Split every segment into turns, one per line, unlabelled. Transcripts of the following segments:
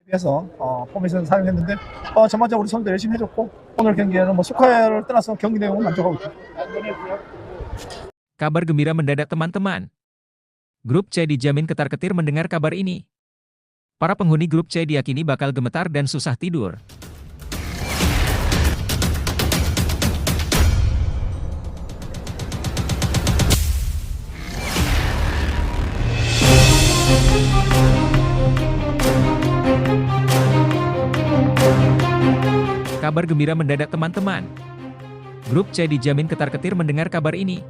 위해서 포메이션을 사용했는데 전반적으로 선수들 열심히 해줬고 오늘 경기에는 뭐 스코어를 떠나서 경기 내용은 만족하고 있습니다.
Kabar gembira mendadak teman-teman. Grup C dijamin ketar-ketir mendengar kabar ini. Para penghuni grup C diyakini bakal gemetar dan susah tidur. Kabar gembira mendadak teman-teman. Grup C dijamin ketar-ketir mendengar kabar ini.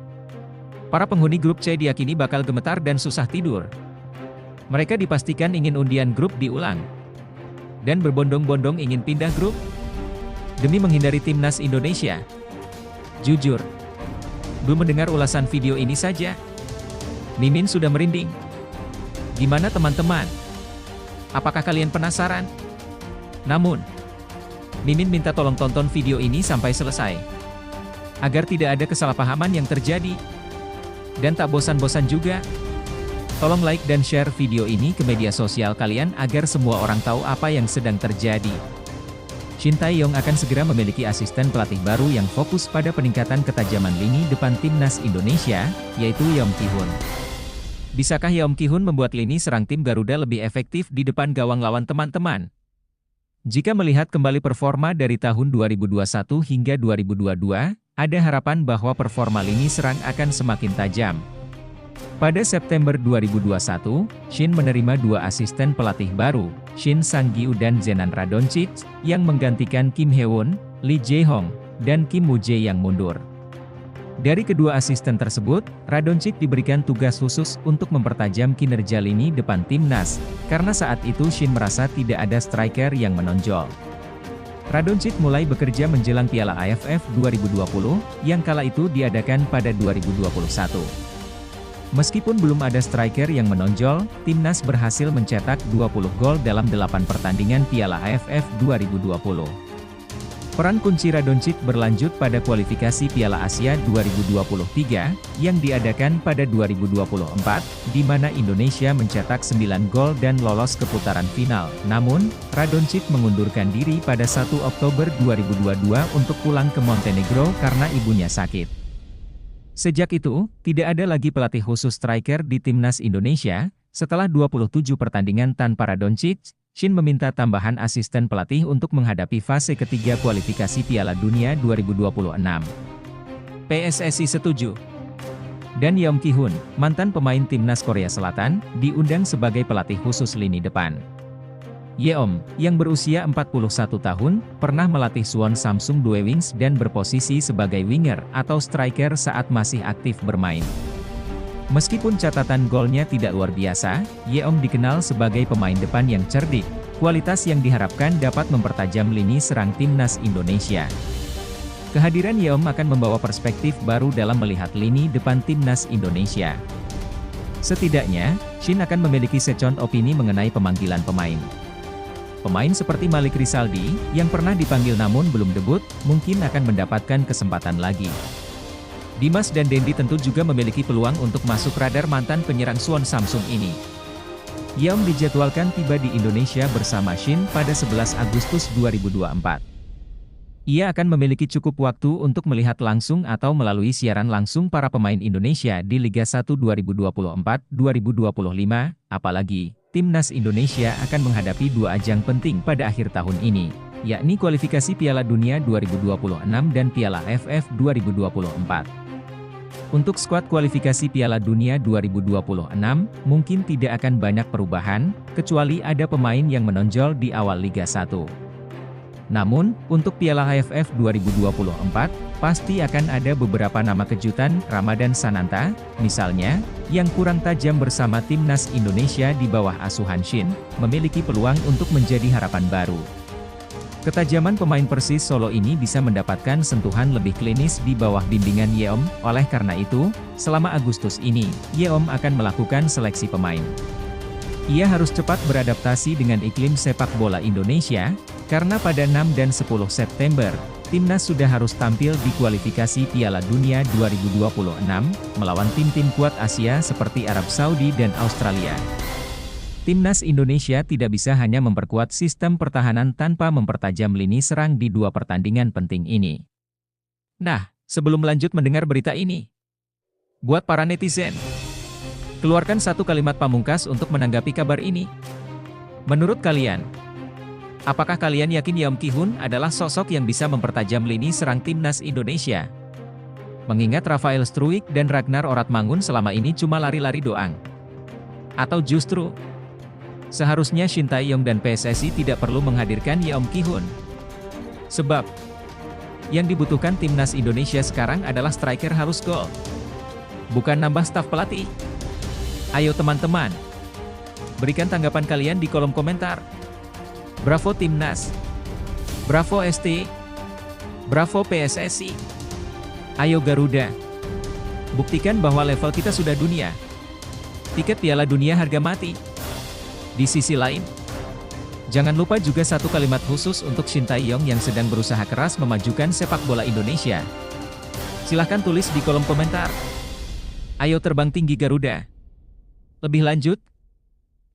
Para penghuni grup C diyakini bakal gemetar dan susah tidur. Mereka dipastikan ingin undian grup diulang. Dan berbondong-bondong ingin pindah grup demi menghindari timnas Indonesia. Jujur, belum mendengar ulasan video ini saja, Mimin sudah merinding. Gimana teman-teman? Apakah kalian penasaran? Namun, Mimin minta tolong tonton video ini sampai selesai, agar tidak ada kesalahpahaman yang terjadi. Dan tak bosan-bosan juga, tolong like dan share video ini ke media sosial kalian agar semua orang tahu apa yang sedang terjadi. Shin Tae-yong akan segera memiliki asisten pelatih baru yang fokus pada peningkatan ketajaman lini depan timnas Indonesia, yaitu Yeom Ki-hun. Bisakah Yeom Ki-hun membuat lini serang tim Garuda lebih efektif di depan gawang lawan teman-teman? Jika melihat kembali performa dari tahun 2021 hingga 2022, ada harapan bahwa performa lini serang akan semakin tajam. Pada September 2021, Shin menerima dua asisten pelatih baru, Shin Sang-gyu dan Zenan Radonjic, yang menggantikan Kim Hye-won, Lee Jae-hong, dan Kim Woo-jae yang mundur. Dari kedua asisten tersebut, Radonjic diberikan tugas khusus untuk mempertajam kinerja lini depan timnas, karena saat itu Shin merasa tidak ada striker yang menonjol. Radonjic mulai bekerja menjelang Piala AFF 2020, yang kala itu diadakan pada 2021. Meskipun belum ada striker yang menonjol, timnas berhasil mencetak 20 gol dalam 8 pertandingan Piala AFF 2020. Peran kunci Radonjic berlanjut pada kualifikasi Piala Asia 2023, yang diadakan pada 2024, di mana Indonesia mencetak 9 gol dan lolos ke putaran final. Namun, Radonjic mengundurkan diri pada 1 Oktober 2022 untuk pulang ke Montenegro karena ibunya sakit. Sejak itu, tidak ada lagi pelatih khusus striker di timnas Indonesia. Setelah 27 pertandingan tanpa Radonjic, Shin meminta tambahan asisten pelatih untuk menghadapi fase ketiga kualifikasi Piala Dunia 2026. PSSI setuju. Dan Yeom Ki-hun, mantan pemain timnas Korea Selatan, diundang sebagai pelatih khusus lini depan. Yeom, yang berusia 41 tahun, pernah melatih Suwon Samsung Dwellings dan berposisi sebagai winger atau striker saat masih aktif bermain. Meskipun catatan golnya tidak luar biasa, Yeom dikenal sebagai pemain depan yang cerdik, kualitas yang diharapkan dapat mempertajam lini serang timnas Indonesia. Kehadiran Yeom akan membawa perspektif baru dalam melihat lini depan timnas Indonesia. Setidaknya, Shin akan memiliki second opini mengenai pemanggilan pemain. Pemain seperti Malik Rizaldi, yang pernah dipanggil namun belum debut, mungkin akan mendapatkan kesempatan lagi. Dimas dan Dendi tentu juga memiliki peluang untuk masuk radar mantan penyerang Suwon Samsung ini. Yeom dijadwalkan tiba di Indonesia bersama Shin pada 11 Agustus 2024. Ia akan memiliki cukup waktu untuk melihat langsung atau melalui siaran langsung para pemain Indonesia di Liga 1 2024-2025, apalagi, timnas Indonesia akan menghadapi dua ajang penting pada akhir tahun ini, yakni kualifikasi Piala Dunia 2026 dan Piala AFF 2024. Untuk skuad kualifikasi Piala Dunia 2026, mungkin tidak akan banyak perubahan, kecuali ada pemain yang menonjol di awal Liga 1. Namun, untuk Piala AFF 2024, pasti akan ada beberapa nama kejutan. Ramadan Sananta, misalnya, yang kurang tajam bersama timnas Indonesia di bawah asuhan Shin, memiliki peluang untuk menjadi harapan baru. Ketajaman pemain Persis Solo ini bisa mendapatkan sentuhan lebih klinis di bawah bimbingan Yeom, oleh karena itu, selama Agustus ini, Yeom akan melakukan seleksi pemain. Ia harus cepat beradaptasi dengan iklim sepak bola Indonesia, karena pada 6 dan 10 September, timnas sudah harus tampil di kualifikasi Piala Dunia 2026, melawan tim-tim kuat Asia seperti Arab Saudi dan Australia. Timnas Indonesia tidak bisa hanya memperkuat sistem pertahanan tanpa mempertajam lini serang di dua pertandingan penting ini. Nah, sebelum lanjut mendengar berita ini, buat para netizen, keluarkan satu kalimat pamungkas untuk menanggapi kabar ini. Menurut kalian, apakah kalian yakin Yeom Ki-hun adalah sosok yang bisa mempertajam lini serang Timnas Indonesia? Mengingat Rafael Struijk dan Ragnar Oratmangun selama ini cuma lari-lari doang. Atau justru, seharusnya Shin Tae-yong dan PSSI tidak perlu menghadirkan Yeom Ki-hun. Sebab, yang dibutuhkan Timnas Indonesia sekarang adalah striker harus gol. Bukan nambah staf pelatih. Ayo teman-teman, berikan tanggapan kalian di kolom komentar. Bravo Timnas. Bravo ST. Bravo PSSI. Ayo Garuda. Buktikan bahwa level kita sudah dunia. Tiket Piala Dunia harga mati. Di sisi lain, jangan lupa juga satu kalimat khusus untuk Shin Tae-yong yang sedang berusaha keras memajukan sepak bola Indonesia. Silahkan tulis di kolom komentar. Ayo terbang tinggi Garuda. Lebih lanjut,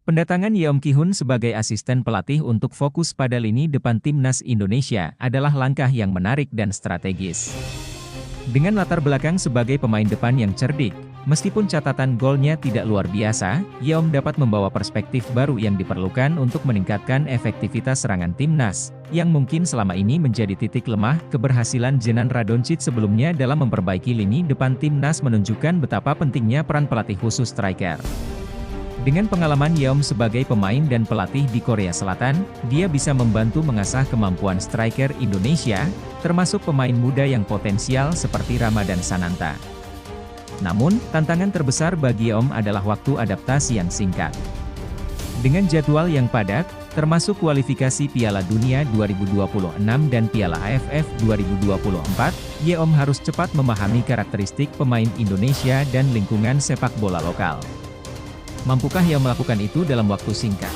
pendatangan Yeom Ki-hun sebagai asisten pelatih untuk fokus pada lini depan Timnas Indonesia adalah langkah yang menarik dan strategis. Dengan latar belakang sebagai pemain depan yang cerdik, meskipun catatan golnya tidak luar biasa, Yeom dapat membawa perspektif baru yang diperlukan untuk meningkatkan efektivitas serangan Timnas, yang mungkin selama ini menjadi titik lemah. Keberhasilan Jenan Radonjic sebelumnya dalam memperbaiki lini depan Timnas menunjukkan betapa pentingnya peran pelatih khusus striker. Dengan pengalaman Yeom sebagai pemain dan pelatih di Korea Selatan, dia bisa membantu mengasah kemampuan striker Indonesia, termasuk pemain muda yang potensial seperti Ramadan Sananta. Namun, tantangan terbesar bagi Yeom adalah waktu adaptasi yang singkat. Dengan jadwal yang padat, termasuk kualifikasi Piala Dunia 2026 dan Piala AFF 2024, Yeom harus cepat memahami karakteristik pemain Indonesia dan lingkungan sepak bola lokal. Mampukah Yeom melakukan itu dalam waktu singkat?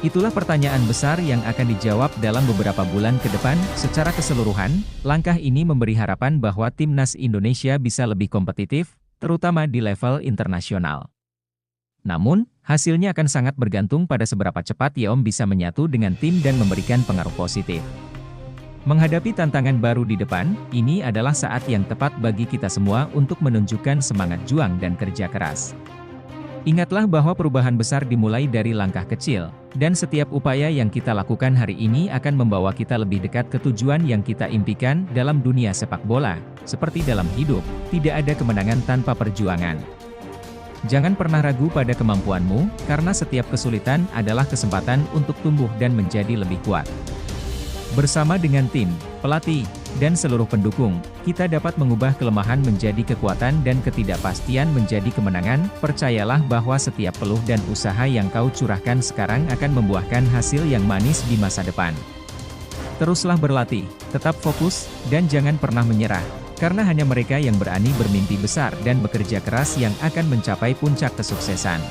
Itulah pertanyaan besar yang akan dijawab dalam beberapa bulan ke depan. Secara keseluruhan, langkah ini memberi harapan bahwa Timnas Indonesia bisa lebih kompetitif, terutama di level internasional. Namun, hasilnya akan sangat bergantung pada seberapa cepat Yeom bisa menyatu dengan tim dan memberikan pengaruh positif. Menghadapi tantangan baru di depan, ini adalah saat yang tepat bagi kita semua untuk menunjukkan semangat juang dan kerja keras. Ingatlah bahwa perubahan besar dimulai dari langkah kecil, dan setiap upaya yang kita lakukan hari ini akan membawa kita lebih dekat ke tujuan yang kita impikan dalam dunia sepak bola. Seperti dalam hidup, tidak ada kemenangan tanpa perjuangan. Jangan pernah ragu pada kemampuanmu, karena setiap kesulitan adalah kesempatan untuk tumbuh dan menjadi lebih kuat. Bersama dengan tim, pelatih, dan seluruh pendukung, kita dapat mengubah kelemahan menjadi kekuatan dan ketidakpastian menjadi kemenangan. Percayalah bahwa setiap peluh dan usaha yang kau curahkan sekarang akan membuahkan hasil yang manis di masa depan. Teruslah berlatih, tetap fokus, dan jangan pernah menyerah, karena hanya mereka yang berani bermimpi besar dan bekerja keras yang akan mencapai puncak kesuksesan.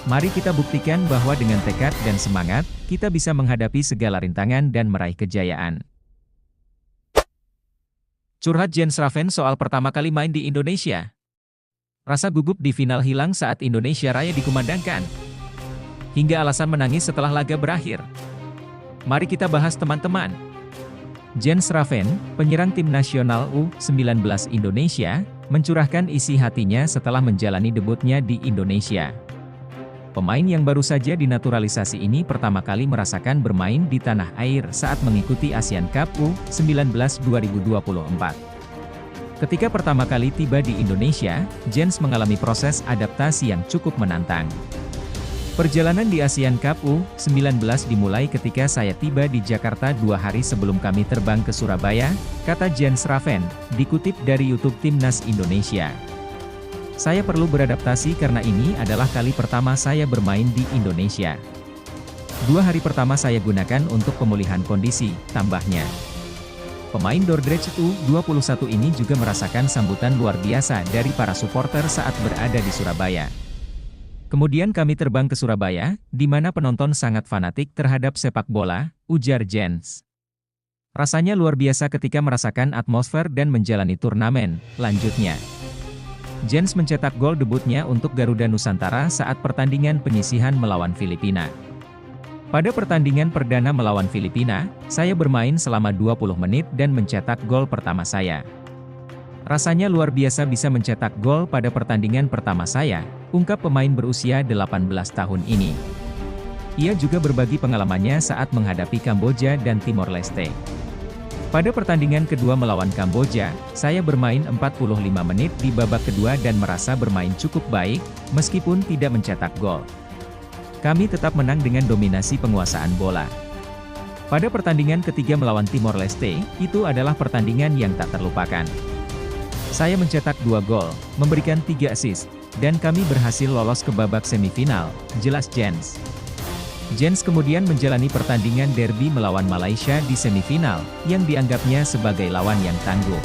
Mari kita buktikan bahwa dengan tekad dan semangat, kita bisa menghadapi segala rintangan dan meraih kejayaan. Curhat Jens Raven soal pertama kali main di Indonesia. Rasa gugup di final hilang saat Indonesia Raya dikumandangkan. Hingga alasan menangis setelah laga berakhir. Mari kita bahas teman-teman. Jens Raven, penyerang tim nasional U19 Indonesia, mencurahkan isi hatinya setelah menjalani debutnya di Indonesia. Pemain yang baru saja dinaturalisasi ini pertama kali merasakan bermain di tanah air saat mengikuti Asian Cup U19 2024. Ketika pertama kali tiba di Indonesia, Jens mengalami proses adaptasi yang cukup menantang. Perjalanan di Asian Cup U19 dimulai ketika saya tiba di Jakarta 2 hari sebelum kami terbang ke Surabaya, kata Jens Raven, dikutip dari YouTube Timnas Indonesia. Saya perlu beradaptasi karena ini adalah kali pertama saya bermain di Indonesia. 2 hari pertama saya gunakan untuk pemulihan kondisi, tambahnya. Pemain Dordrecht U21 ini juga merasakan sambutan luar biasa dari para supporter saat berada di Surabaya. Kemudian kami terbang ke Surabaya, di mana penonton sangat fanatik terhadap sepak bola, ujar Jens. Rasanya luar biasa ketika merasakan atmosfer dan menjalani turnamen, lanjutnya. Jens mencetak gol debutnya untuk Garuda Nusantara saat pertandingan penyisihan melawan Filipina. Pada pertandingan perdana melawan Filipina, saya bermain selama 20 menit dan mencetak gol pertama saya. Rasanya luar biasa bisa mencetak gol pada pertandingan pertama saya, ungkap pemain berusia 18 tahun ini. Ia juga berbagi pengalamannya saat menghadapi Kamboja dan Timor Leste. Pada pertandingan kedua melawan Kamboja, saya bermain 45 menit di babak kedua dan merasa bermain cukup baik, meskipun tidak mencetak gol. Kami tetap menang dengan dominasi penguasaan bola. Pada pertandingan ketiga melawan Timor Leste, itu adalah pertandingan yang tak terlupakan. Saya mencetak 2 gol, memberikan 3 assist, dan kami berhasil lolos ke babak semifinal, jelas Jens. Jens kemudian menjalani pertandingan derby melawan Malaysia di semifinal, yang dianggapnya sebagai lawan yang tangguh.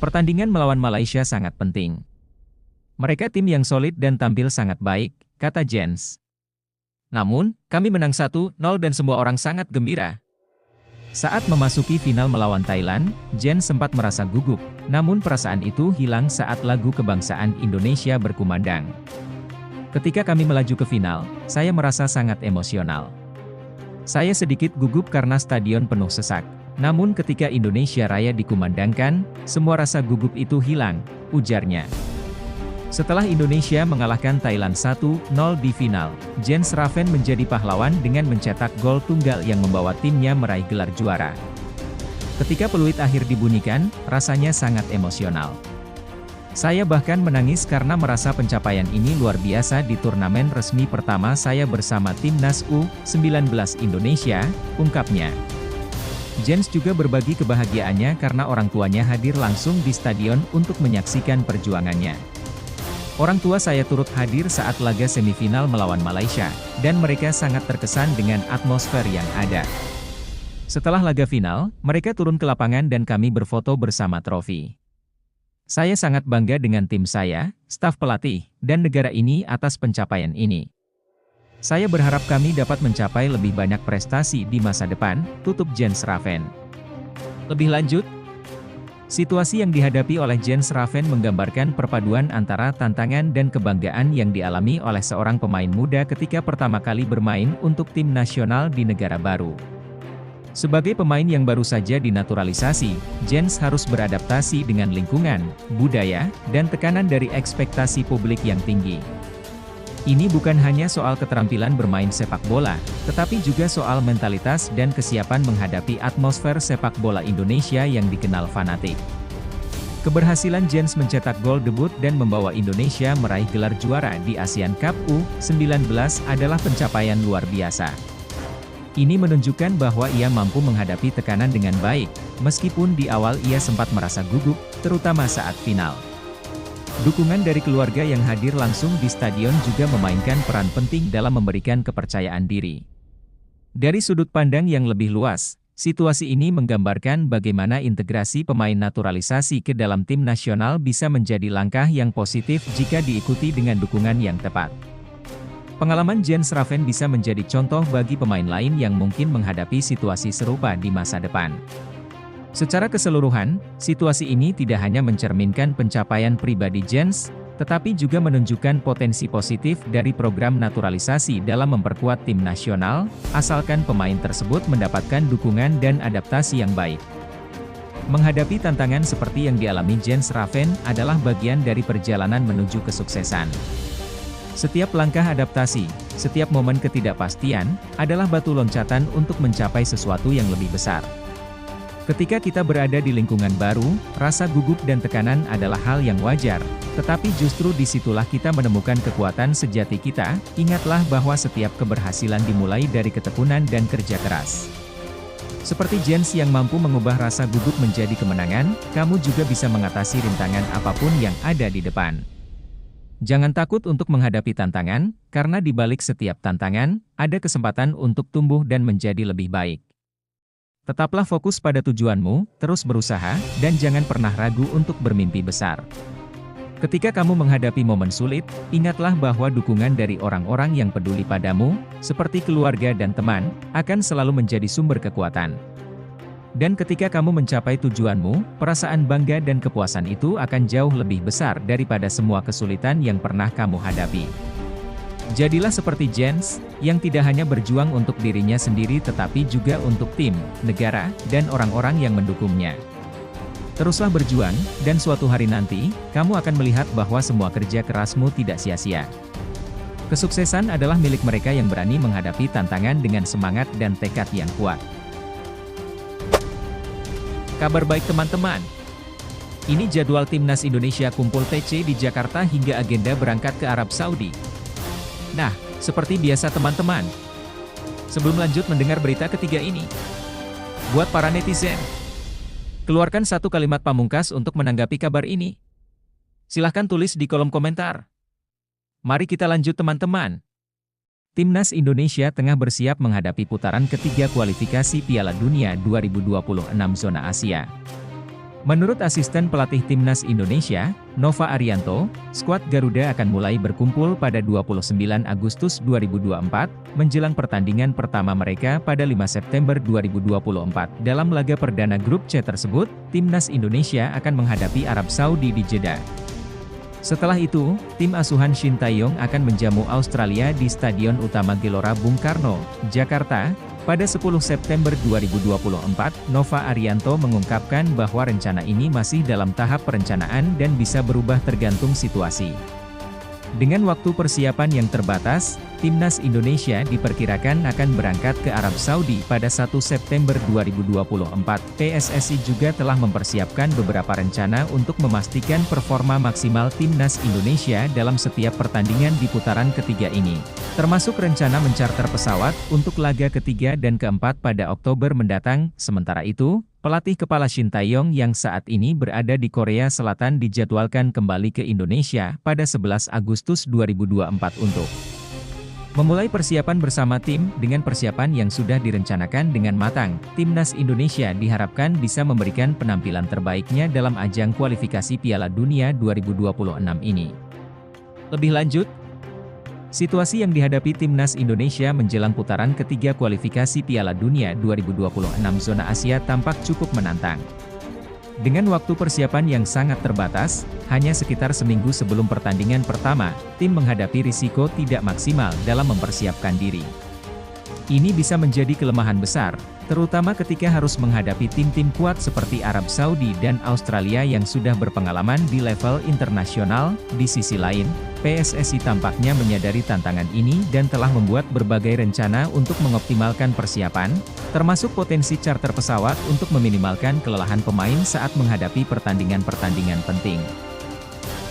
Pertandingan melawan Malaysia sangat penting. Mereka tim yang solid dan tampil sangat baik, kata Jens. Namun, kami menang 1-0 dan semua orang sangat gembira. Saat memasuki final melawan Thailand, Jens sempat merasa gugup, namun perasaan itu hilang saat lagu kebangsaan Indonesia berkumandang. Ketika kami melaju ke final, saya merasa sangat emosional. Saya sedikit gugup karena stadion penuh sesak. Namun ketika Indonesia Raya dikumandangkan, semua rasa gugup itu hilang, ujarnya. Setelah Indonesia mengalahkan Thailand 1-0 di final, Jens Raven menjadi pahlawan dengan mencetak gol tunggal yang membawa timnya meraih gelar juara. Ketika peluit akhir dibunyikan, rasanya sangat emosional. Saya bahkan menangis karena merasa pencapaian ini luar biasa di turnamen resmi pertama saya bersama Timnas U19 Indonesia, ungkapnya. Jens juga berbagi kebahagiaannya karena orang tuanya hadir langsung di stadion untuk menyaksikan perjuangannya. Orang tua saya turut hadir saat laga semifinal melawan Malaysia, dan mereka sangat terkesan dengan atmosfer yang ada. Setelah laga final, mereka turun ke lapangan dan kami berfoto bersama trofi. Saya sangat bangga dengan tim saya, staf pelatih, dan negara ini atas pencapaian ini. Saya berharap kami dapat mencapai lebih banyak prestasi di masa depan, tutup Jens Raven. Lebih lanjut, situasi yang dihadapi oleh Jens Raven menggambarkan perpaduan antara tantangan dan kebanggaan yang dialami oleh seorang pemain muda ketika pertama kali bermain untuk tim nasional di negara baru. Sebagai pemain yang baru saja dinaturalisasi, Jens harus beradaptasi dengan lingkungan, budaya, dan tekanan dari ekspektasi publik yang tinggi. Ini bukan hanya soal keterampilan bermain sepak bola, tetapi juga soal mentalitas dan kesiapan menghadapi atmosfer sepak bola Indonesia yang dikenal fanatik. Keberhasilan Jens mencetak gol debut dan membawa Indonesia meraih gelar juara di ASEAN Cup U19 adalah pencapaian luar biasa. Ini menunjukkan bahwa ia mampu menghadapi tekanan dengan baik, meskipun di awal ia sempat merasa gugup, terutama saat final. Dukungan dari keluarga yang hadir langsung di stadion juga memainkan peran penting dalam memberikan kepercayaan diri. Dari sudut pandang yang lebih luas, situasi ini menggambarkan bagaimana integrasi pemain naturalisasi ke dalam tim nasional bisa menjadi langkah yang positif jika diikuti dengan dukungan yang tepat. Pengalaman Jens Raven bisa menjadi contoh bagi pemain lain yang mungkin menghadapi situasi serupa di masa depan. Secara keseluruhan, situasi ini tidak hanya mencerminkan pencapaian pribadi Jens, tetapi juga menunjukkan potensi positif dari program naturalisasi dalam memperkuat tim nasional, asalkan pemain tersebut mendapatkan dukungan dan adaptasi yang baik. Menghadapi tantangan seperti yang dialami Jens Raven adalah bagian dari perjalanan menuju kesuksesan. Setiap langkah adaptasi, setiap momen ketidakpastian, adalah batu loncatan untuk mencapai sesuatu yang lebih besar. Ketika kita berada di lingkungan baru, rasa gugup dan tekanan adalah hal yang wajar, tetapi justru disitulah kita menemukan kekuatan sejati kita. Ingatlah bahwa setiap keberhasilan dimulai dari ketekunan dan kerja keras. Seperti Jens yang mampu mengubah rasa gugup menjadi kemenangan, kamu juga bisa mengatasi rintangan apapun yang ada di depan. Jangan takut untuk menghadapi tantangan, karena di balik setiap tantangan, ada kesempatan untuk tumbuh dan menjadi lebih baik. Tetaplah fokus pada tujuanmu, terus berusaha, dan jangan pernah ragu untuk bermimpi besar. Ketika kamu menghadapi momen sulit, ingatlah bahwa dukungan dari orang-orang yang peduli padamu, seperti keluarga dan teman, akan selalu menjadi sumber kekuatan. Dan ketika kamu mencapai tujuanmu, perasaan bangga dan kepuasan itu akan jauh lebih besar daripada semua kesulitan yang pernah kamu hadapi. Jadilah seperti Jens, yang tidak hanya berjuang untuk dirinya sendiri tetapi juga untuk tim, negara, dan orang-orang yang mendukungnya. Teruslah berjuang, dan suatu hari nanti, kamu akan melihat bahwa semua kerja kerasmu tidak sia-sia. Kesuksesan adalah milik mereka yang berani menghadapi tantangan dengan semangat dan tekad yang kuat. Kabar baik teman-teman. Ini jadwal Timnas Indonesia kumpul TC di Jakarta hingga agenda berangkat ke Arab Saudi. Nah, seperti biasa teman-teman. Sebelum lanjut mendengar berita ketiga ini, buat para netizen, keluarkan satu kalimat pamungkas untuk menanggapi kabar ini. Silahkan tulis di kolom komentar. Mari kita lanjut teman-teman. Timnas Indonesia tengah bersiap menghadapi putaran ketiga kualifikasi Piala Dunia 2026 zona Asia. Menurut asisten pelatih Timnas Indonesia, Nova Arianto, skuad Garuda akan mulai berkumpul pada 29 Agustus 2024, menjelang pertandingan pertama mereka pada 5 September 2024. Dalam laga perdana grup C tersebut, Timnas Indonesia akan menghadapi Arab Saudi di Jeddah. Setelah itu, tim asuhan Shin Tae-yong akan menjamu Australia di Stadion Utama Gelora Bung Karno, Jakarta, pada 10 September 2024. Nova Arianto mengungkapkan bahwa rencana ini masih dalam tahap perencanaan dan bisa berubah tergantung situasi. Dengan waktu persiapan yang terbatas, Timnas Indonesia diperkirakan akan berangkat ke Arab Saudi pada 1 September 2024. PSSI juga telah mempersiapkan beberapa rencana untuk memastikan performa maksimal Timnas Indonesia dalam setiap pertandingan di putaran ketiga ini. Termasuk rencana mencarter pesawat untuk laga ketiga dan keempat pada Oktober mendatang. Sementara itu, pelatih kepala Shin Tae-yong yang saat ini berada di Korea Selatan dijadwalkan kembali ke Indonesia pada 11 Agustus 2024 untuk memulai persiapan bersama tim. Dengan persiapan yang sudah direncanakan dengan matang, Timnas Indonesia diharapkan bisa memberikan penampilan terbaiknya dalam ajang kualifikasi Piala Dunia 2026 ini. Lebih lanjut, situasi yang dihadapi Timnas Indonesia menjelang putaran ketiga kualifikasi Piala Dunia 2026 zona Asia tampak cukup menantang. Dengan waktu persiapan yang sangat terbatas, hanya sekitar seminggu sebelum pertandingan pertama, tim menghadapi risiko tidak maksimal dalam mempersiapkan diri. Ini bisa menjadi kelemahan besar, terutama ketika harus menghadapi tim-tim kuat seperti Arab Saudi dan Australia yang sudah berpengalaman di level internasional. Di sisi lain, PSSI tampaknya menyadari tantangan ini dan telah membuat berbagai rencana untuk mengoptimalkan persiapan, termasuk potensi charter pesawat untuk meminimalkan kelelahan pemain saat menghadapi pertandingan-pertandingan penting.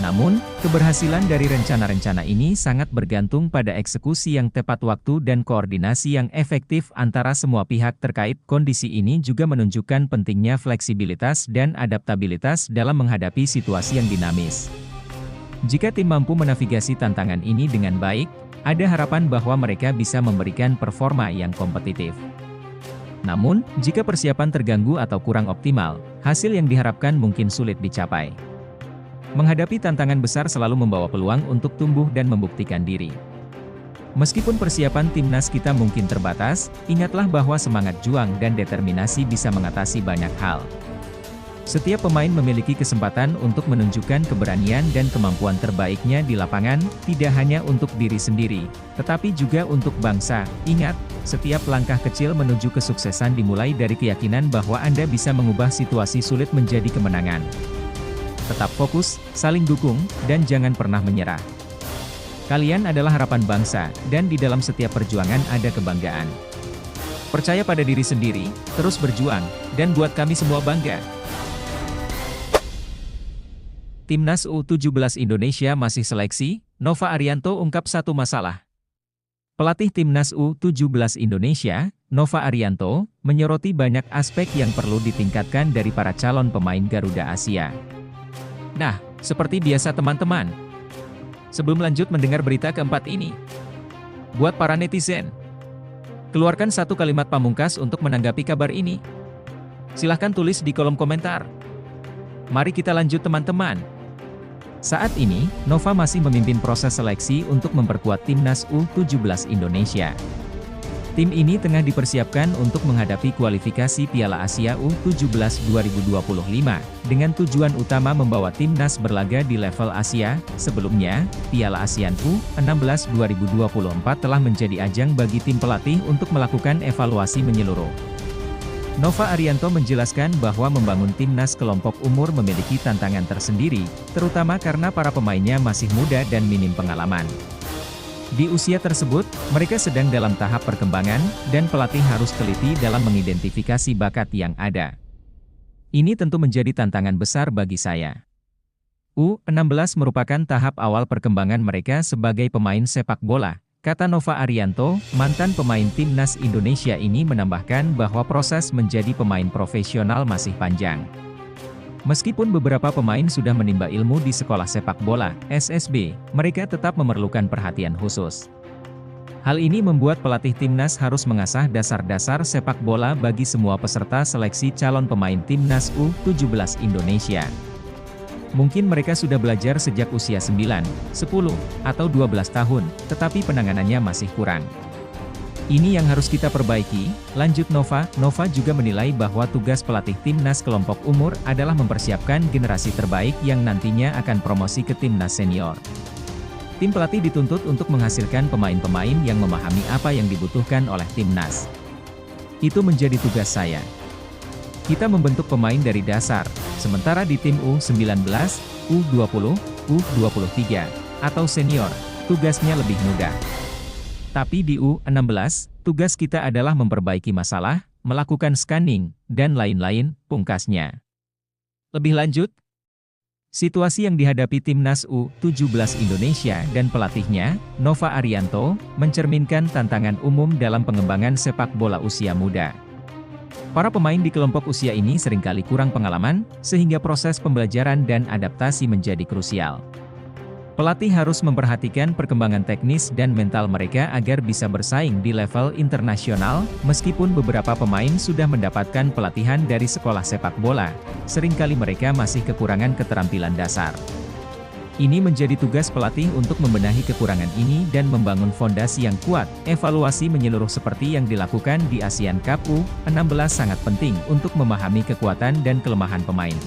Namun, keberhasilan dari rencana-rencana ini sangat bergantung pada eksekusi yang tepat waktu dan koordinasi yang efektif antara semua pihak terkait. Kondisi ini juga menunjukkan pentingnya fleksibilitas dan adaptabilitas dalam menghadapi situasi yang dinamis. Jika tim mampu menavigasi tantangan ini dengan baik, ada harapan bahwa mereka bisa memberikan performa yang kompetitif. Namun, jika persiapan terganggu atau kurang optimal, hasil yang diharapkan mungkin sulit dicapai. Menghadapi tantangan besar selalu membawa peluang untuk tumbuh dan membuktikan diri. Meskipun persiapan timnas kita mungkin terbatas, ingatlah bahwa semangat juang dan determinasi bisa mengatasi banyak hal. Setiap pemain memiliki kesempatan untuk menunjukkan keberanian dan kemampuan terbaiknya di lapangan, tidak hanya untuk diri sendiri, tetapi juga untuk bangsa. Ingat, setiap langkah kecil menuju kesuksesan dimulai dari keyakinan bahwa Anda bisa mengubah situasi sulit menjadi kemenangan. Tetap fokus, saling dukung, dan jangan pernah menyerah. Kalian adalah harapan bangsa, dan di dalam setiap perjuangan ada kebanggaan. Percaya pada diri sendiri, terus berjuang, dan buat kami semua bangga. Timnas U17 Indonesia masih seleksi, Nova Arianto ungkap satu masalah. Pelatih Timnas U17 Indonesia, Nova Arianto, menyoroti banyak aspek yang perlu ditingkatkan dari para calon pemain Garuda Asia. Nah, seperti biasa teman-teman, sebelum lanjut mendengar berita keempat ini, buat para netizen, keluarkan satu kalimat pamungkas untuk menanggapi kabar ini. Silahkan tulis di kolom komentar. Mari kita lanjut teman-teman. Saat ini, Nova masih memimpin proses seleksi untuk memperkuat Timnas U17 Indonesia. Tim ini tengah dipersiapkan untuk menghadapi kualifikasi Piala Asia U17 2025, dengan tujuan utama membawa timnas berlaga di level Asia. Sebelumnya, Piala ASEAN U16 2024 telah menjadi ajang bagi tim pelatih untuk melakukan evaluasi menyeluruh. Nova Arianto menjelaskan bahwa membangun timnas kelompok umur memiliki tantangan tersendiri, terutama karena para pemainnya masih muda dan minim pengalaman. Di usia tersebut, mereka sedang dalam tahap perkembangan, dan pelatih harus teliti dalam mengidentifikasi bakat yang ada. Ini tentu menjadi tantangan besar bagi saya. U16 merupakan tahap awal perkembangan mereka sebagai pemain sepak bola, kata Nova Arianto. Mantan pemain timnas Indonesia ini menambahkan bahwa proses menjadi pemain profesional masih panjang. Meskipun beberapa pemain sudah menimba ilmu di sekolah sepak bola, SSB, mereka tetap memerlukan perhatian khusus. Hal ini membuat pelatih timnas harus mengasah dasar-dasar sepak bola bagi semua peserta seleksi calon pemain timnas U17 Indonesia. Mungkin mereka sudah belajar sejak usia 9, 10, atau 12 tahun, tetapi penanganannya masih kurang. Ini yang harus kita perbaiki, lanjut Nova. Nova juga menilai bahwa tugas pelatih timnas kelompok umur adalah mempersiapkan generasi terbaik yang nantinya akan promosi ke timnas senior. Tim pelatih dituntut untuk menghasilkan pemain-pemain yang memahami apa yang dibutuhkan oleh timnas. Itu menjadi tugas saya. Kita membentuk pemain dari dasar, sementara di tim U19, U20, U23, atau senior, tugasnya lebih mudah. Tapi di U16, tugas kita adalah memperbaiki masalah, melakukan scanning, dan lain-lain, pungkasnya. Lebih lanjut, situasi yang dihadapi timnas U17 Indonesia dan pelatihnya, Nova Arianto, mencerminkan tantangan umum dalam pengembangan sepak bola usia muda. Para pemain di kelompok usia ini seringkali kurang pengalaman, sehingga proses pembelajaran dan adaptasi menjadi krusial. Pelatih harus memperhatikan perkembangan teknis dan mental mereka agar bisa bersaing di level internasional. Meskipun beberapa pemain sudah mendapatkan pelatihan dari sekolah sepak bola, seringkali mereka masih kekurangan keterampilan dasar. Ini menjadi tugas pelatih untuk membenahi kekurangan ini dan membangun fondasi yang kuat. Evaluasi menyeluruh seperti yang dilakukan di ASEAN Cup U16 sangat penting untuk memahami kekuatan dan kelemahan pemain.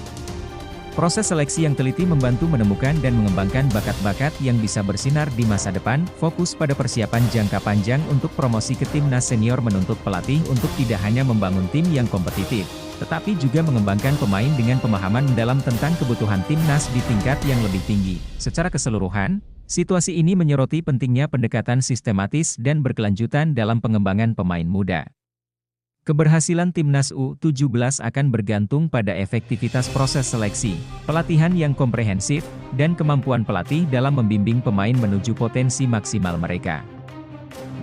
Proses seleksi yang teliti membantu menemukan dan mengembangkan bakat-bakat yang bisa bersinar di masa depan. Fokus pada persiapan jangka panjang untuk promosi ke timnas senior menuntut pelatih untuk tidak hanya membangun tim yang kompetitif, tetapi juga mengembangkan pemain dengan pemahaman mendalam tentang kebutuhan timnas di tingkat yang lebih tinggi. Secara keseluruhan, situasi ini menyoroti pentingnya pendekatan sistematis dan berkelanjutan dalam pengembangan pemain muda. Keberhasilan timnas U17 akan bergantung pada efektivitas proses seleksi, pelatihan yang komprehensif, dan kemampuan pelatih dalam membimbing pemain menuju potensi maksimal mereka.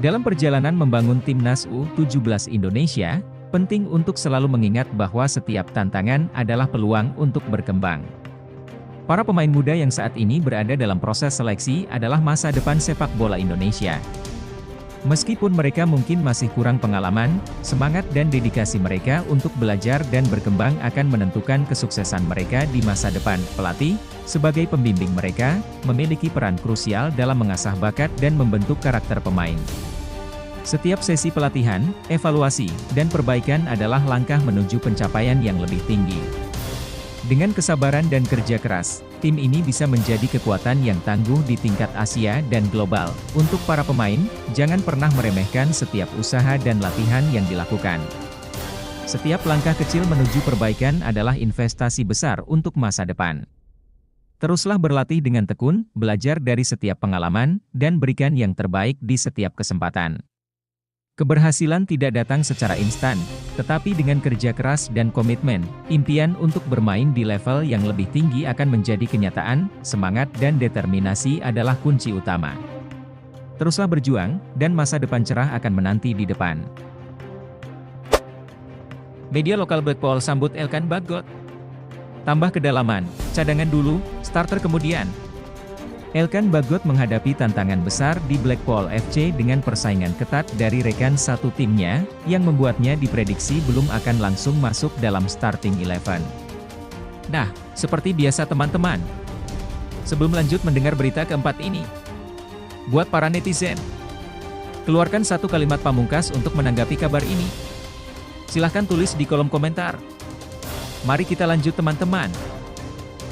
Dalam perjalanan membangun timnas U17 Indonesia, penting untuk selalu mengingat bahwa setiap tantangan adalah peluang untuk berkembang. Para pemain muda yang saat ini berada dalam proses seleksi adalah masa depan sepak bola Indonesia. Meskipun mereka mungkin masih kurang pengalaman, semangat dan dedikasi mereka untuk belajar dan berkembang akan menentukan kesuksesan mereka di masa depan. Pelatih, sebagai pembimbing mereka, memiliki peran krusial dalam mengasah bakat dan membentuk karakter pemain. Setiap sesi pelatihan, evaluasi, dan perbaikan adalah langkah menuju pencapaian yang lebih tinggi. Dengan kesabaran dan kerja keras, tim ini bisa menjadi kekuatan yang tangguh di tingkat Asia dan global. Untuk para pemain, jangan pernah meremehkan setiap usaha dan latihan yang dilakukan. Setiap langkah kecil menuju perbaikan adalah investasi besar untuk masa depan. Teruslah berlatih dengan tekun, belajar dari setiap pengalaman, dan berikan yang terbaik di setiap kesempatan. Keberhasilan tidak datang secara instan, tetapi dengan kerja keras dan komitmen, impian untuk bermain di level yang lebih tinggi akan menjadi kenyataan. Semangat dan determinasi adalah kunci utama. Teruslah berjuang, dan masa depan cerah akan menanti di depan. Media lokal Blackpool sambut Elkan Bagot. Tambah kedalaman, cadangan dulu, starter kemudian. Elkan Bagot menghadapi tantangan besar di Blackpool FC dengan persaingan ketat dari rekan satu timnya, yang membuatnya diprediksi belum akan langsung masuk dalam starting 11. Nah, seperti biasa teman-teman, sebelum lanjut mendengar berita keempat ini, buat para netizen, Keluarkan satu kalimat pamungkas untuk menanggapi kabar ini. Silahkan tulis di kolom komentar. Mari kita lanjut teman-teman.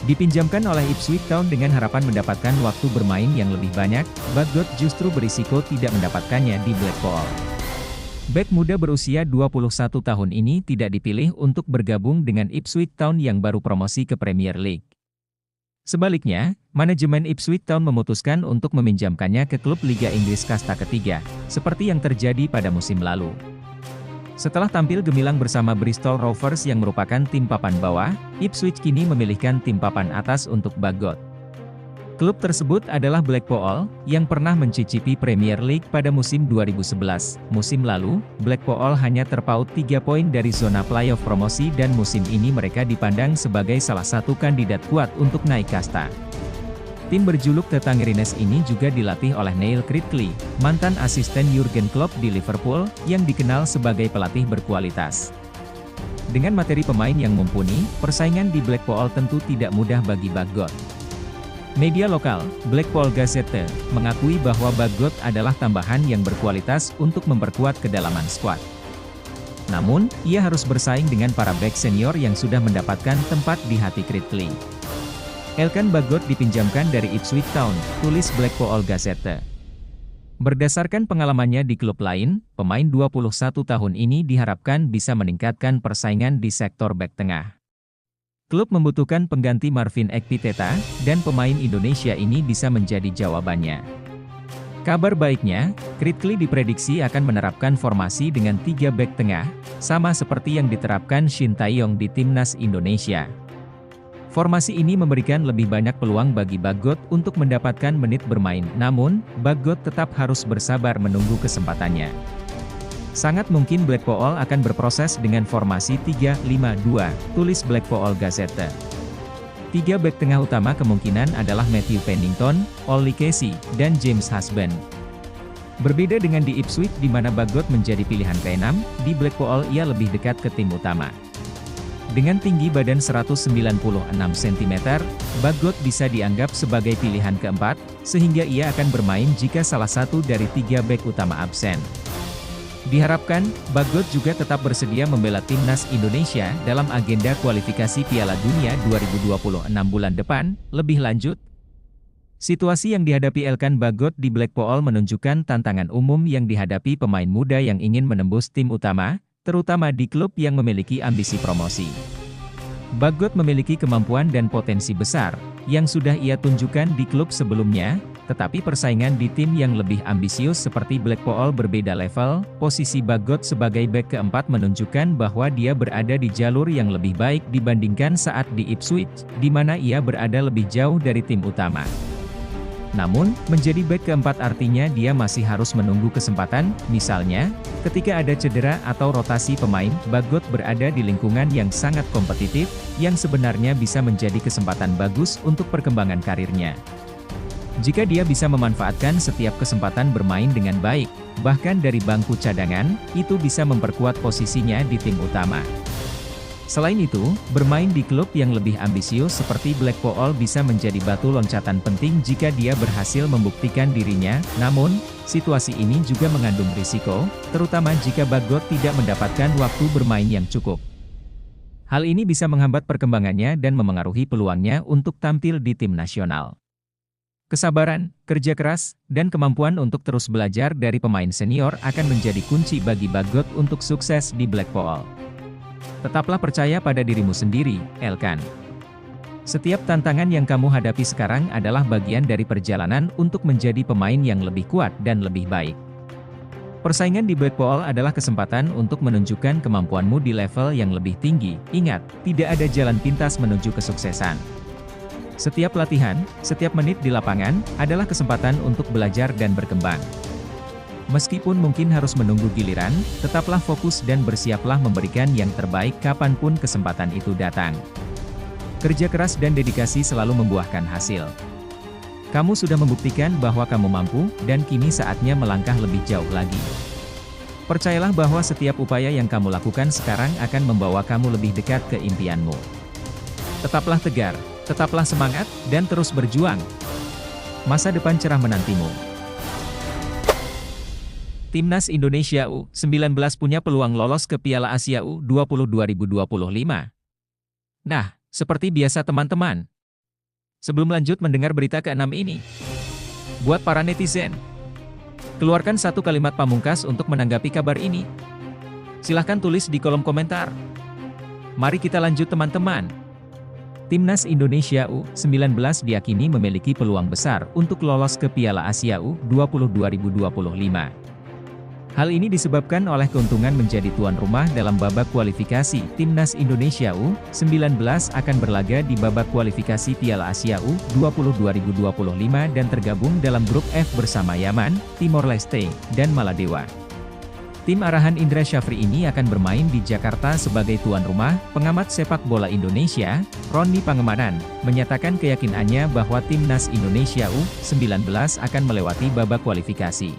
Dipinjamkan oleh Ipswich Town dengan harapan mendapatkan waktu bermain yang lebih banyak, Bagot justru berisiko tidak mendapatkannya di Blackpool. Bek muda berusia 21 tahun ini tidak dipilih untuk bergabung dengan Ipswich Town yang baru promosi ke Premier League. Sebaliknya, manajemen Ipswich Town memutuskan untuk meminjamkannya ke klub Liga Inggris kasta ketiga, seperti yang terjadi pada musim lalu. Setelah tampil gemilang bersama Bristol Rovers yang merupakan tim papan bawah, Ipswich kini memilihkan tim papan atas untuk Bagot. Klub tersebut adalah Blackpool, yang pernah mencicipi Premier League pada musim 2011. Musim lalu, Blackpool hanya terpaut 3 poin dari zona playoff promosi dan musim ini mereka dipandang sebagai salah satu kandidat kuat untuk naik kasta. Tim berjuluk The Tangerines ini juga dilatih oleh Neil Critchley, mantan asisten Jurgen Klopp di Liverpool, yang dikenal sebagai pelatih berkualitas. Dengan materi pemain yang mumpuni, persaingan di Blackpool tentu tidak mudah bagi Bagot. Media lokal, Blackpool Gazette, mengakui bahwa Bagot adalah tambahan yang berkualitas untuk memperkuat kedalaman skuad. Namun, ia harus bersaing dengan para bek senior yang sudah mendapatkan tempat di hati Critchley. Elkan Bagot dipinjamkan dari Ipswich Town, tulis Blackpool Gazette. Berdasarkan pengalamannya di klub lain, pemain 21 tahun ini diharapkan bisa meningkatkan persaingan di sektor bek tengah. Klub membutuhkan pengganti Marvin Ekpiteta, dan pemain Indonesia ini bisa menjadi jawabannya. Kabar baiknya, Critchley diprediksi akan menerapkan formasi dengan 3 bek tengah, sama seperti yang diterapkan Shin Tae-yong di timnas Indonesia. Formasi ini memberikan lebih banyak peluang bagi Bagot untuk mendapatkan menit bermain, namun, Bagot tetap harus bersabar menunggu kesempatannya. Sangat mungkin Blackpool akan berproses dengan formasi 3-5-2, tulis Blackpool Gazette. 3 bek tengah utama kemungkinan adalah Matthew Pennington, Ollie Casey, dan James Husband. Berbeda dengan di Ipswich di mana Bagot menjadi pilihan ke-6, di Blackpool ia lebih dekat ke tim utama. Dengan tinggi badan 196 cm, Bagot bisa dianggap sebagai pilihan keempat, sehingga ia akan bermain jika salah satu dari 3 bek utama absen. Diharapkan, Bagot juga tetap bersedia membela timnas Indonesia dalam agenda kualifikasi Piala Dunia 2026 bulan depan. Lebih lanjut, situasi yang dihadapi Elkan Bagot di Blackpool menunjukkan tantangan umum yang dihadapi pemain muda yang ingin menembus tim utama, terutama di klub yang memiliki ambisi promosi. Bagot memiliki kemampuan dan potensi besar, yang sudah ia tunjukkan di klub sebelumnya, tetapi persaingan di tim yang lebih ambisius seperti Blackpool berbeda level. Posisi Bagot sebagai bek keempat menunjukkan bahwa dia berada di jalur yang lebih baik dibandingkan saat di Ipswich, di mana ia berada lebih jauh dari tim utama. Namun, menjadi bek keempat artinya dia masih harus menunggu kesempatan, misalnya, ketika ada cedera atau rotasi pemain, Bagot berada di lingkungan yang sangat kompetitif, yang sebenarnya bisa menjadi kesempatan bagus untuk perkembangan karirnya. Jika dia bisa memanfaatkan setiap kesempatan bermain dengan baik, bahkan dari bangku cadangan, itu bisa memperkuat posisinya di tim utama. Selain itu, bermain di klub yang lebih ambisius seperti Blackpool bisa menjadi batu loncatan penting jika dia berhasil membuktikan dirinya, namun, situasi ini juga mengandung risiko, terutama jika Bagot tidak mendapatkan waktu bermain yang cukup. Hal ini bisa menghambat perkembangannya dan memengaruhi peluangnya untuk tampil di tim nasional. Kesabaran, kerja keras, dan kemampuan untuk terus belajar dari pemain senior akan menjadi kunci bagi Bagot untuk sukses di Blackpool. Tetaplah percaya pada dirimu sendiri, Elkan. Setiap tantangan yang kamu hadapi sekarang adalah bagian dari perjalanan untuk menjadi pemain yang lebih kuat dan lebih baik. Persaingan di Blackpool adalah kesempatan untuk menunjukkan kemampuanmu di level yang lebih tinggi. Ingat, tidak ada jalan pintas menuju kesuksesan. Setiap latihan, setiap menit di lapangan, adalah kesempatan untuk belajar dan berkembang. Meskipun mungkin harus menunggu giliran, tetaplah fokus dan bersiaplah memberikan yang terbaik kapanpun kesempatan itu datang. Kerja keras dan dedikasi selalu membuahkan hasil. Kamu sudah membuktikan bahwa kamu mampu, dan kini saatnya melangkah lebih jauh lagi. Percayalah bahwa setiap upaya yang kamu lakukan sekarang akan membawa kamu lebih dekat ke impianmu. Tetaplah tegar, tetaplah semangat, dan terus berjuang. Masa depan cerah menantimu. Timnas Indonesia U19 punya peluang lolos ke Piala Asia U20 2025. Nah, seperti biasa teman-teman. Sebelum lanjut mendengar berita ke-6 ini, buat para netizen, keluarkan satu kalimat pamungkas untuk menanggapi kabar ini. Silahkan tulis di kolom komentar. Mari kita lanjut teman-teman. Timnas Indonesia U19 diyakini memiliki peluang besar untuk lolos ke Piala Asia U20 2025. Hal ini disebabkan oleh keuntungan menjadi tuan rumah dalam babak kualifikasi. Timnas Indonesia U19 akan berlaga di babak kualifikasi Piala Asia U20 2025 dan tergabung dalam grup F bersama Yaman, Timor Leste, dan Maladewa. Tim arahan Indra Syafri ini akan bermain di Jakarta sebagai tuan rumah. Pengamat sepak bola Indonesia, Roni Pangemanan, menyatakan keyakinannya bahwa Timnas Indonesia U19 akan melewati babak kualifikasi.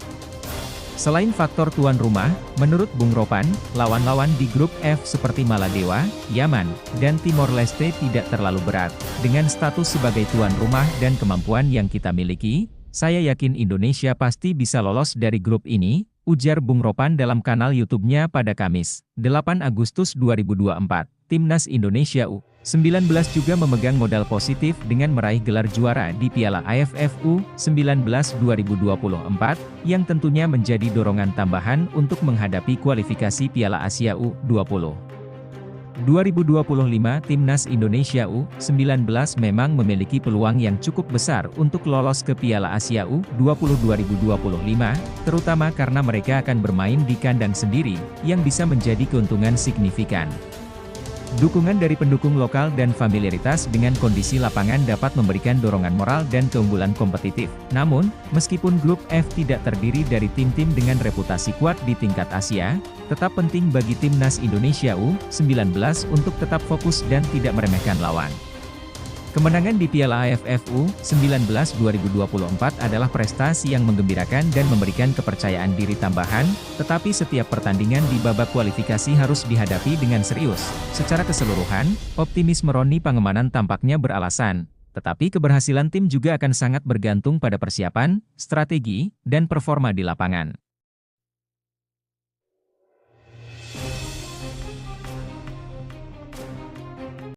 Selain faktor tuan rumah, menurut Bung Ropan, lawan-lawan di grup F seperti Maladewa, Yaman, dan Timor Leste tidak terlalu berat. Dengan status sebagai tuan rumah dan kemampuan yang kita miliki, saya yakin Indonesia pasti bisa lolos dari grup ini, ujar Bung Ropan dalam kanal YouTube-nya pada Kamis, 8 Agustus 2024. Timnas Indonesia U19 juga memegang modal positif dengan meraih gelar juara di Piala AFF U19 2024, yang tentunya menjadi dorongan tambahan untuk menghadapi kualifikasi Piala Asia U20 2025. Timnas Indonesia U19 memang memiliki peluang yang cukup besar untuk lolos ke Piala Asia U20 2025, terutama karena mereka akan bermain di kandang sendiri, yang bisa menjadi keuntungan signifikan. Dukungan dari pendukung lokal dan familiaritas dengan kondisi lapangan dapat memberikan dorongan moral dan keunggulan kompetitif. Namun, meskipun grup F tidak terdiri dari tim-tim dengan reputasi kuat di tingkat Asia, tetap penting bagi Timnas Indonesia U19 untuk tetap fokus dan tidak meremehkan lawan. Kemenangan di Piala AFF U19 2024 adalah prestasi yang menggembirakan dan memberikan kepercayaan diri tambahan, tetapi setiap pertandingan di babak kualifikasi harus dihadapi dengan serius. Secara keseluruhan, optimisme Roni Pangemanan tampaknya beralasan, tetapi keberhasilan tim juga akan sangat bergantung pada persiapan, strategi, dan performa di lapangan.